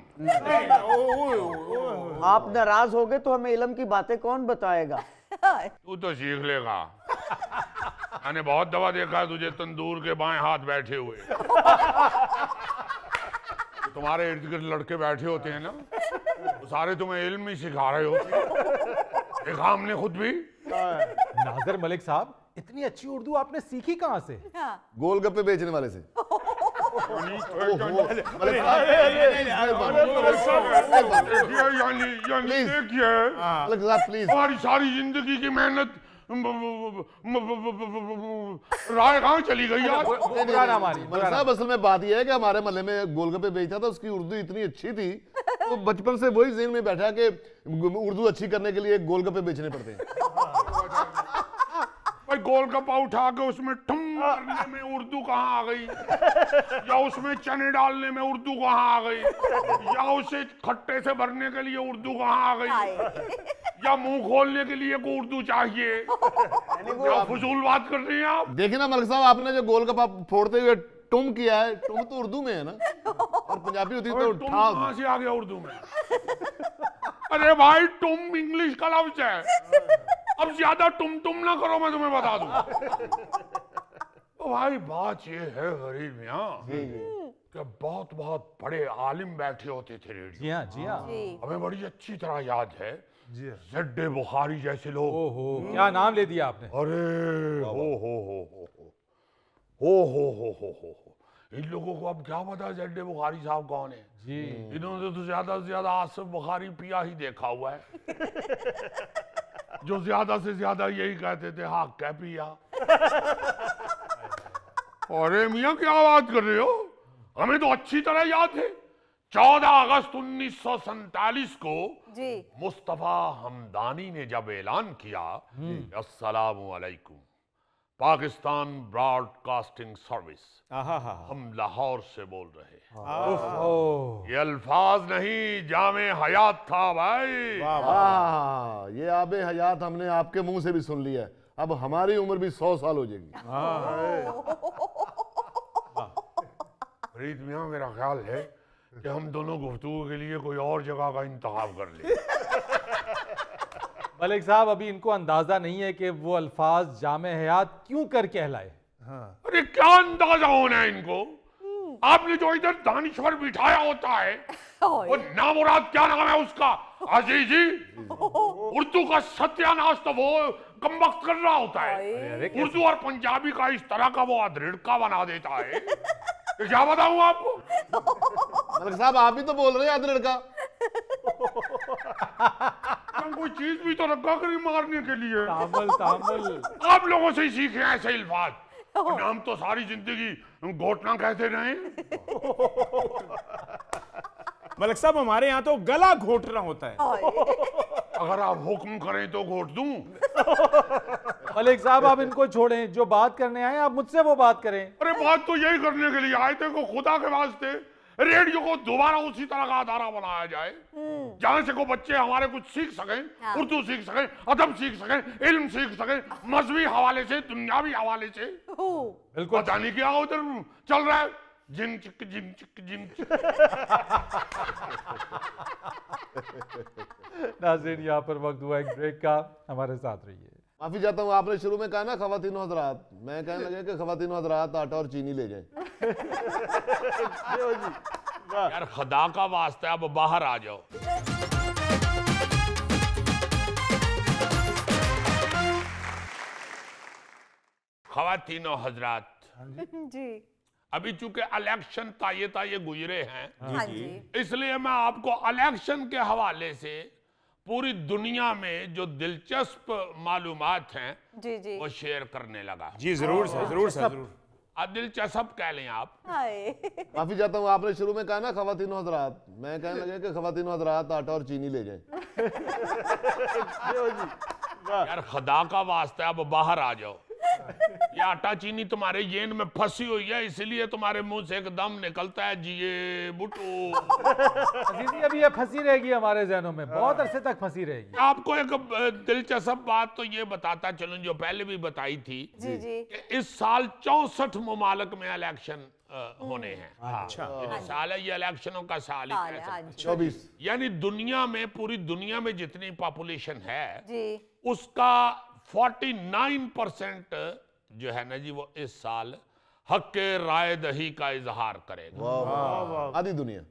आप नाराज हो गए तो हमें इल्म की बातें कौन बताएगा। तू तो सीख लेगा। मैंने बहुत दफा देखा तुझे तंदूर के बाएं हाथ बैठे हुए। तुम्हारे इर्द गिर्द लड़के बैठे होते हैं ना, तो सारे तुम्हें इल्म ही सिखा रहे होते हैं। देखा हमने खुद भी। नाज़िर मलिक साहब इतनी अच्छी उर्दू आपने सीखी कहाँ से? हाँ। गोलगप्पे बेचने वाले से। प्लीज हमारी सारी जिंदगी की मेहनत राय कहाँ चली गई यार? साहब असल में बात यह है कि हमारे मोहल्ले में गोलगप्पे बेचता था, उसकी उर्दू इतनी अच्छी थी तो बचपन से वही ज़हन में बैठा कि उर्दू अच्छी करने के लिए गोलगप्पे बेचने पड़ते हैं। भाई गोलगप्पा उठा के उसमें ठम करने में उर्दू कहाँ आ गई, या उसमें चने डालने में उर्दू कहाँ आ गई, या उसे खट्टे से भरने के लिए उर्दू कहाँ आ गई, या मुंह खोलने के लिए को उर्दू चाहिए? क्या फजूल बात कर रहे हैं आप? देखिए ना मलिक साहब, आपने जो गोलगप्पा फोड़ते हुए टुम किया है, टुम तो उर्दू में है ना, और पंजाबी होती तो तुम कहाँ से आ गया उर्दू में? अरे भाई तुम इंग्लिश का लफ्ज है, अब ज्यादा तुम ना करो, मैं तुम्हें बता दूं। तो भाई बात ये है गरीब मियाँ कि बहुत बहुत बड़े आलिम बैठे होते थे रेडियो। जी हाँ, जी हाँ। हमें बड़ी अच्छी तरह याद है, ज़ेड बुखारी जैसे लोग। ओहो, क्या नाम ले दिया आपने? अरे हो इन लोगों को अब क्या पता ज़ेड बुखारी साहब कौन है? जी, इन्होंने तो ज्यादा से ज्यादा आसिफ बुखारी पिया ही देखा हुआ है, जो ज्यादा से ज्यादा यही कहते थे, हाँ क्या पिया। अरे मियाँ क्या बात कर रहे हो? हमें तो अच्छी तरह याद है, 14 अगस्त 1947 को जी। मुस्तफा हमदानी ने जब ऐलान किया अस्सलामु अलैकुम पाकिस्तान ब्रॉडकास्टिंग सर्विस, हम लाहौर से बोल रहे हैं, ये अल्फाज नहीं जामे हयात था भाई। ये आबे हयात हमने आपके मुंह से भी सुन लिया है, अब हमारी उम्र भी 100 साल हो जाएगी। फरीद मियाँ मेरा ख्याल है कि हम दोनों गुफ्तगू के लिए कोई और जगह का इंतखाब कर लें। मलिक साहब अभी इनको अंदाजा नहीं है कि वो अल्फाज जामे हयात क्यों कर कहलाए। अरे क्या अंदाजा होना है इनको? आपने जो इधर दानिश्वर बिठाया होता है, वो नामुराद क्या नाम है उसका, अजीजी, उर्दू का सत्यानाश तो वो कमबख्त कर रहा होता है। उर्दू और पंजाबी का इस तरह का वो अधरिड़का बना देता है, क्या बताऊं आपको? मलिक साहब आप भी तो बोल रहे हैं अधरिड़का। कोई चीज भी तो रखा करी मारने के लिए। तामल तामल आप लोगों से ही सीखे हैं ऐसे अल्फाज, हम तो सारी जिंदगी घोटना कहते रहे। मलिक साहब हमारे यहाँ तो गला घोटना होता है। अगर आप हुक्म करें तो घोट दूं। मलिक साहब आप इनको छोड़ें, जो बात करने आए आप मुझसे वो बात करें। अरे बात तो यही करने के लिए आए थे को खुदा के वास्ते रेडियो को दोबारा उसी तरह का अदारा बनाया जाए जहां से को बच्चे हमारे कुछ सीख सकें, उर्दू सीख सकें, अदब सीख सकें, इल्म सीख सकें, मजहबी हवाले से, दुनियावी हवाले से। बिल्कुल पता नहीं क्या उधर चल रहा है, जिन चिक जिन चिक जिन चिक। नाज़रीन यहाँ पर वक्त हुआ एक ब्रेक का, हमारे साथ रहिए। माफी चाहता हूँ, आपने शुरू में कहा ना खवातीनो हजरात, मैं कहने लगे कि खवातीनो हजरात आटा और चीनी ले जाएं। यार खुदा का वास्ता अब बाहर आ जाओ। खवातीनो हजरात जी। अभी चूंकि इलेक्शन ताये गुजरे हैं, हाँ जी। इसलिए मैं आपको इलेक्शन के हवाले से पूरी दुनिया में जो दिलचस्प मालूमात हैं जी जी वो शेयर करने लगा। जी जरूर सर, जरूर सर, जरूर। दिलचस्प कह लें आप। माफी चाहता हूँ, आपने शुरू में कहा ना खवातीनो हजरात, मैं कहने लगे कि खवातीनो हजरात आटा और चीनी ले जाएं। यार खुदा का वास्ता अब बाहर आ जाओ। ये आटा चीनी तुम्हारे येन में फंसी हुई है, इसलिए तुम्हारे मुंह से एकदम निकलता है जी ये बुटू। अजीजी अभी ये फंसी रहेगी हमारे जहनों में, बहुत अरसे तक फंसी रहेगी। आपको एक दिलचस्प बात तो ये बताता चलूं जो पहले भी बताई थी जी जी। कि इस साल 64 ममालिक में इलेक्शन होने हैं। अच्छा। ये साल है, ये इलेक्शनों का साल ही कह सकते हैं। 24 यानी दुनिया में, पूरी दुनिया में जितनी पॉपुलेशन है जी। उसका 49% जो है ना जी वो इस साल हक के राय दही का इजहार करेगा।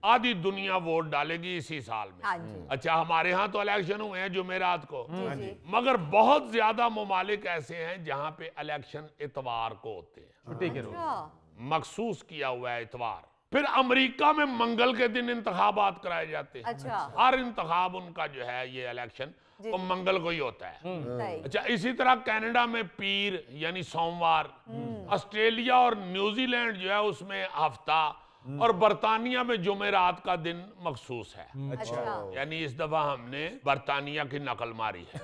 आधी दुनिया वोट डालेगी इसी साल में। हाँ जी। अच्छा, हमारे यहाँ तो इलेक्शन हुए हैं जुमेरात को, मगर बहुत ज्यादा ममालिक ऐसे हैं जहां पे इलेक्शन इतवार को होते हैं, छुट्टी के रोज, मखसूस किया हुआ है इतवार। फिर अमेरिका में मंगल के दिन इंतखाबात कराए जाते हैं। अच्छा। हर इंतखाब उनका जो है ये इलेक्शन वो मंगल को ही होता है। सही। अच्छा, इसी तरह कनाडा में पीर यानी सोमवार, ऑस्ट्रेलिया और न्यूजीलैंड जो है उसमें हफ्ता, और बरतानिया में जुमेरात का दिन मखसूस है। अच्छा। यानी इस दफा हमने बरतानिया की नकल मारी है।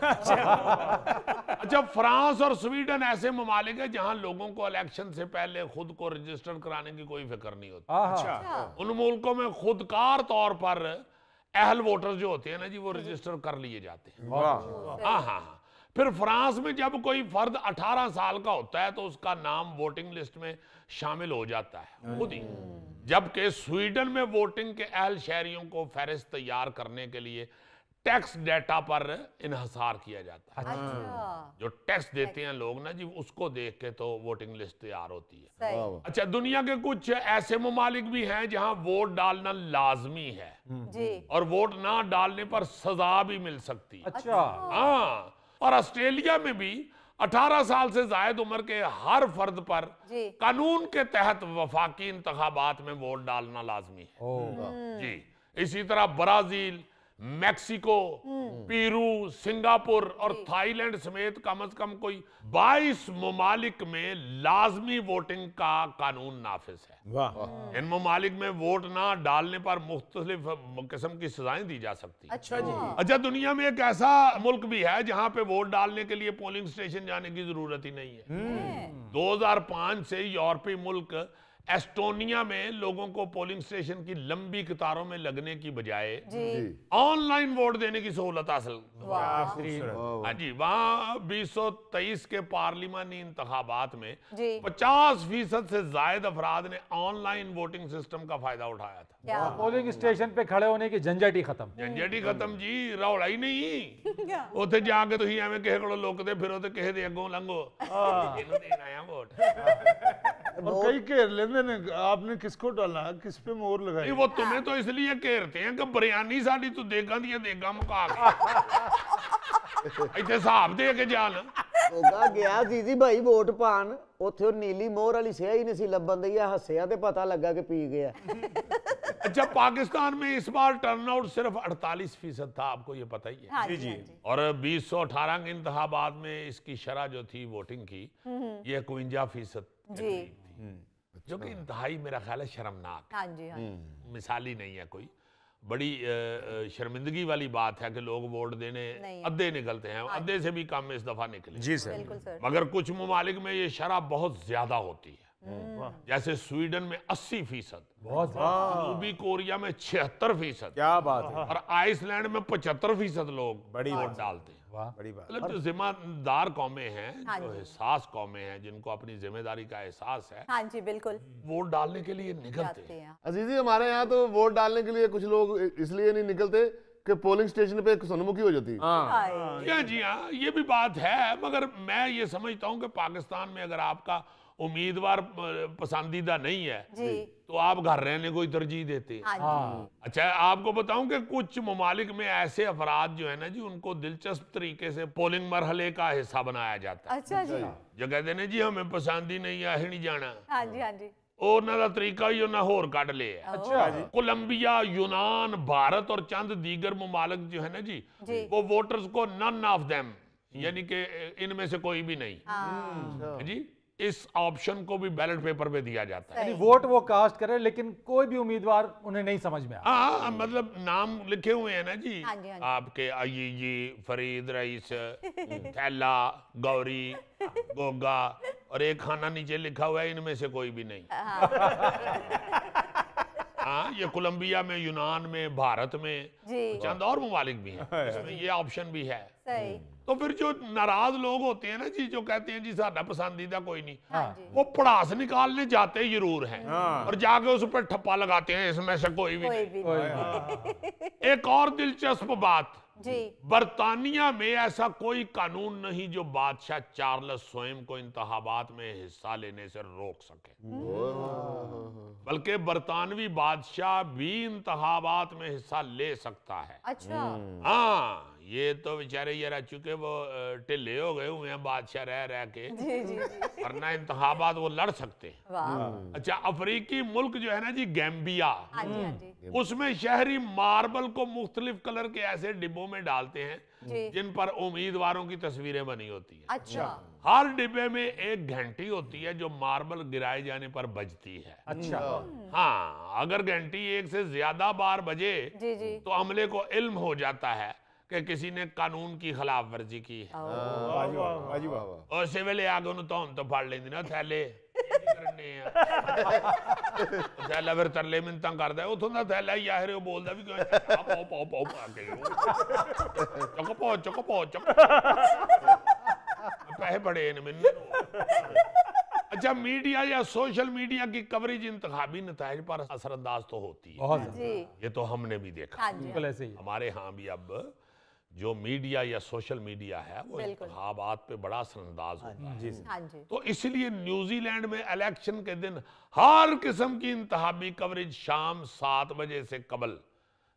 अच्छा, फ्रांस और स्वीडन ऐसे ममालिक है जहां लोगों को इलेक्शन से पहले खुद को रजिस्टर कराने की कोई फिक्र नहीं होती। अच्छा। उन मुल्कों में खुदकार तौर पर अहल वोटर जो होते हैं ना जी, वो रजिस्टर कर लिए जाते हैं। हाँ हाँ। फिर फ्रांस में जब कोई फर्द 18 साल का होता है तो उसका नाम वोटिंग लिस्ट में शामिल हो जाता है खुद ही। जबकि स्वीडन में वोटिंग के अहल शहरियों को फहरिस्त तैयार करने के लिए टैक्स डेटा पर इन्हसार किया जाता है। अच्छा। जो टैक्स देते हैं लोग ना जी, उसको देख के तो वोटिंग लिस्ट तैयार होती है। सही। अच्छा, दुनिया के कुछ ऐसे ममालिक भी हैं जहां वोट डालना लाजमी है जी। और वोट ना डालने पर सजा भी मिल सकती है। अच्छा। हाँ, और ऑस्ट्रेलिया में भी 18 साल से जायद उम्र के हर फर्द पर जी। कानून के तहत वफाकी इंतखाबात में वोट डालना लाजमी है। जी। इसी तरह ब्राजील, मैक्सिको, पेरू, सिंगापुर और थाईलैंड समेत कम से कम कोई 22 ममालिक में लाजमी वोटिंग का कानून नाफिज है। वाह। इन ममालिक में वोट ना डालने पर मुख्तलिफ किस्म की सजाएं दी जा सकती हैं। अच्छा जी। अच्छा, दुनिया में एक ऐसा मुल्क भी है जहां पे वोट डालने के लिए पोलिंग स्टेशन जाने की जरूरत ही नहीं है। 2005 से यूरोपीय मुल्क एस्टोनिया में लोगों को पोलिंग स्टेशन की लंबी कतारों में लगने की बजाय ऑनलाइन वोट देने की सहूलत हासिल। हाँ जी, वहाँ 2023 के पार्लिमानी इंतखाबात में 50% से ज्यादा अफराद ने ऑनलाइन वोटिंग सिस्टम का फायदा उठाया था। पोलिंग स्टेशन पे खड़े होने की झंझट ही खत्म। झंझट ही खत्म जी, रौला ही नहीं। उत्थे जाके तुसीं एवें किसे कोलों लुकदे फिरो ते किसे दे अगों लंघो, इहनूं देना आया वोट। और कई घेर लेंदे ने, आपने किसको डालना, किस पे मोहर लगाई? वो तुम्हें तो इसलिए घेरते हैं कि बिरयानी साडी तू देगा दी देगा मुका के इत्थे हिसाब दे के जान। ਹੋਗਾ ਗਿਆ ਦੀਦੀ ਭਾਈ ਵੋਟ ਪਾਣ, ਉੱਥੇ ਉਹ ਨੀਲੀ ਮੋਹਰ ਵਾਲੀ ਸਿਆ ही नहीं सी ਲੱਭਣ ਦਈ, ਹੱਸਿਆ ਤੇ ਪਤਾ ਲੱਗਾ कि पी गया। अच्छा, पाकिस्तान में इस बार टर्नआउट सिर्फ 48% था, आपको ये पता ही है। जी जी। और 2018 के इंतखाबात में इसकी शरह जो थी वोटिंग की, ये 51% थी, जो कि इंतहाई मेरा ख्याल है शर्मनाक। हाँ जी, हाँ। मिसाली नहीं है कोई। बड़ी शर्मिंदगी वाली बात है कि लोग वोट देने अद्धे निकलते हैं, अद्धे से भी कम इस दफा निकले। जी सर। बिल्कुल सर। मगर कुछ ममालिक में ये शरह बहुत ज्यादा होती है, जैसे स्वीडन में 80%, जनूबी कोरिया में 76%, क्या बात है, और आइसलैंड में 75% लोग बड़ी वोट डालते हैं। बड़ी बात। मतलब जो जिम्मेदार कौमें हैं, जो एहसास कौमें हैं, जिनको अपनी जिम्मेदारी का एहसास है, हाँ जी बिल्कुल, वोट डालने के लिए निकलते हैं। अजीजी, हमारे यहाँ तो वोट डालने के लिए कुछ लोग इसलिए नहीं निकलते कि पोलिंग स्टेशन पे सनमुखी हो जाती है। जी हाँ, ये भी बात है, मगर मैं ये समझता हूँ कि पाकिस्तान में अगर आपका उम्मीदवार पसंदीदा नहीं है तो आप घर रहने को ही तरजीह देते हैं। अच्छा, आपको बताऊं कि कुछ ममालिक में ऐसे अफराद जो है ना जी, उनको दिलचस्प तरीके से पोलिंग मरहले का हिस्सा बनाया जाता है। अच्छा जी। जो कहते हैं जी हमें पसंद ही नहीं है, नहीं जाना। हाँ जी, हाँ जी। ਉਹਨਾਂ ਦਾ ਤਰੀਕਾ ਹੀ ਉਹਨਾਂ ਹੋਰ ਕੱਢ ਲਿਆ। अच्छा जी। कोलंबिया, यूनान, भारत और चंद दीगर ममालिक जो है ना जी, वो वोटर्स को नन ऑफ देम, यानी कि इनमें से कोई भी नहीं जी, इस ऑप्शन को भी बैलेट पेपर पे दिया जाता है। यानी वोट वो कास्ट करे लेकिन कोई भी उम्मीदवार उन्हें नहीं समझ में आ। हाँ, मतलब नाम लिखे हुए हैं ना जी, हाँ जी, हाँ जी। आपके अय्यी, फरीद, रईस, थैला, गौरी, गोगा, और एक खाना नीचे लिखा हुआ है इनमें से कोई भी नहीं। हाँ, ये कोलंबिया में, यूनान में, भारत में, चंद और ममालिक भी हैं, इसमें ये ऑप्शन भी है। सही। तो फिर जो नाराज लोग होते हैं ना जी, जो कहते हैं जी साडा पसंदीदा कोई नहीं, हाँ वो पड़ास निकालने जाते जरूर हैं और जाके उस पर ठप्पा लगाते हैं इसमें से कोई भी नहीं। कोई भी नहीं। एक और दिलचस्प बात, जी बरतानिया में ऐसा कोई कानून नहीं जो बादशाह चार्ल्स स्वयं को इंतखाबात में हिस्सा लेने से रोक सके, बल्कि बरतानवी बादशाह भी इंतखाबात में हिस्सा ले सकता है। अच्छा हाँ, ये तो बेचारे ये रह चुके, वो टिल्ले हो गए हुए हैं बादशाह रह रह के, जी जी जी वरना इंतखाबात वो लड़ सकते हैं। वाह अच्छा, अफ्रीकी मुल्क जो है ना जी, गैम्बिया, हाँ जी हाँ जी उसमें शहरी मार्बल को मुख्तलिफ कलर के ऐसे डिब्बों में डालते हैं जी जिन पर उम्मीदवारों की तस्वीरें बनी होती हैं। अच्छा हर डिब्बे में एक घंटी होती है जो मार्बल गिराए जाने पर बजती है। अच्छा हाँ, अगर घंटी एक से ज्यादा बार बजे जी जी तो अमले को इल्म हो जाता है कि किसी ने कानून की खिलाफ वर्जी की है। और सिविल आगे उन्होंने तो फाड़ लेंदी ना थैले थैला फिर तरले मिन्नतां करदा उथों दा थैला ही आखिर बोलदा भी क्यों पाओ पाओ पाओ आके चक पैसे बड़े ने मैनू। अच्छा, मीडिया या सोशल मीडिया की कवरेज इंतखाबी नताइज पर असरअंदाज तो होती है, बहुत ज्यादा। जी ये तो हमने भी देखा। हाँ जी बिल्कुल ऐसे ही है। हमारे यहाँ भी अब जो मीडिया या सोशल मीडिया है वो बिल्कुल। इंतखाबात पे बड़ा असरअंदाज होता है। हाँ जी तो इसलिए न्यूजीलैंड में इलेक्शन के दिन हर किस्म की इंतखाबी कवरेज शाम 7 बजे से कबल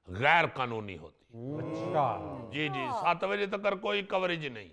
गैर कानूनी होती। अच्छा जी जी, 7 बजे तक कोई कवरेज नहीं,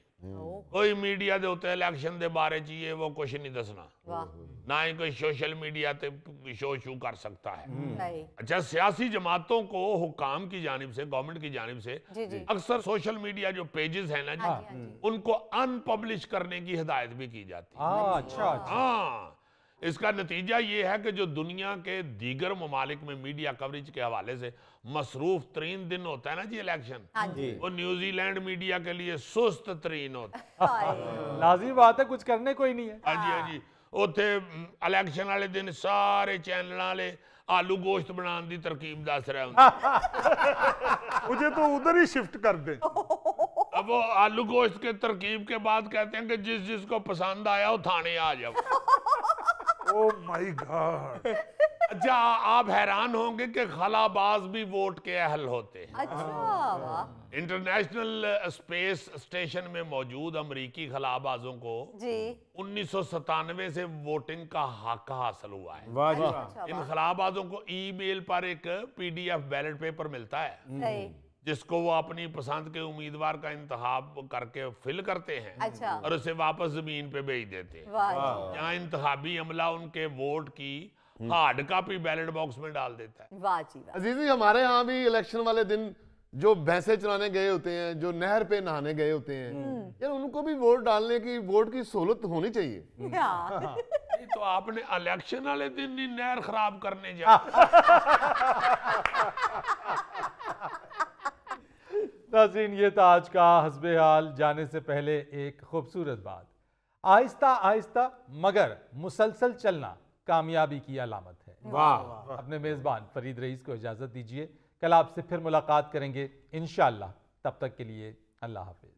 कोई मीडिया दे उत्ते इलेक्शन दे बारे च ये वो कुछ नहीं दसना, वाह ना ही कोई सोशल मीडिया ते शो शू कर सकता है। सही अच्छा, सियासी जमातों को हुकाम की जानिब से, गवर्नमेंट की जानिब से जी जी अक्सर सोशल मीडिया जो पेजेस हैं ना हाँ जी, जी हाँ जी उनको अनपब्लिश करने की हिदायत भी की जाती है। अच्छा अच्छा हाँ, इसका नतीजा ये है कि जो दुनिया के दीगर ममालिक में मीडिया कवरेज के हवाले से मसरूफ तरीन दिन होता है ना जी इलेक्शन, हाँ जी वो न्यूजीलैंड मीडिया के लिए सुस्त तरीन होता है। हाय लाजिमी बात है, कुछ करने कोई नहीं है। हाँ जी हाँ जी, उत्थे इलेक्शन वाले दिन सारे चैनल वाले आलू गोश्त बनाने की तरकीब दस रहे होंगे। मुझे तो उधर ही शिफ्ट कर दे। अब वो आलू गोश्त के तरकीब के बाद कहते हैं कि जिस जिसको पसंद आया वो थाने आ जाओ। Oh my God. अच्छा, आप हैरान होंगे कि खलाबाज भी वोट के अहल होते हैं। अच्छा वाह इंटरनेशनल स्पेस स्टेशन में मौजूद अमरीकी खलाबाजों को जी 1997 से वोटिंग का हक हासिल हुआ है। वाह जी अच्छा इन वाह खलाबाजों को ईमेल पर एक PDF बैलेट पेपर मिलता है सही जिसको वो अपनी पसंद के उम्मीदवार का इंतखाब करके फिल करते हैं अच्छा और उसे वापस जमीन पे भेज देते हैं। वाह जी, यहाँ इंतखाबी अमला उनके वोट की हार्ड कॉपी बैलेट बॉक्स में डाल देता है। वाह जी वाह अजीजी, हमारे यहाँ भी इलेक्शन वाले दिन जो भैंसे चराने गए होते हैं, जो नहर पे नहाने गए होते हैं, यार उनको भी वोट डालने की, वोट की सहूलत होनी चाहिए। हाँ नहीं तो आपने इलेक्शन वाले दिन ही नहर खराब करने जा। नाज़रीन, ये था आज का हस्बे हाल। जाने से पहले एक खूबसूरत बात, आहिस्ता आहिस्ता मगर मुसलसल चलना कामयाबी की अलामत है। वाह अपने मेज़बान फरीद रईस को इजाज़त दीजिए, कल आपसे फिर मुलाकात करेंगे इंशाअल्लाह। तब तक के लिए अल्लाह हाफिज़।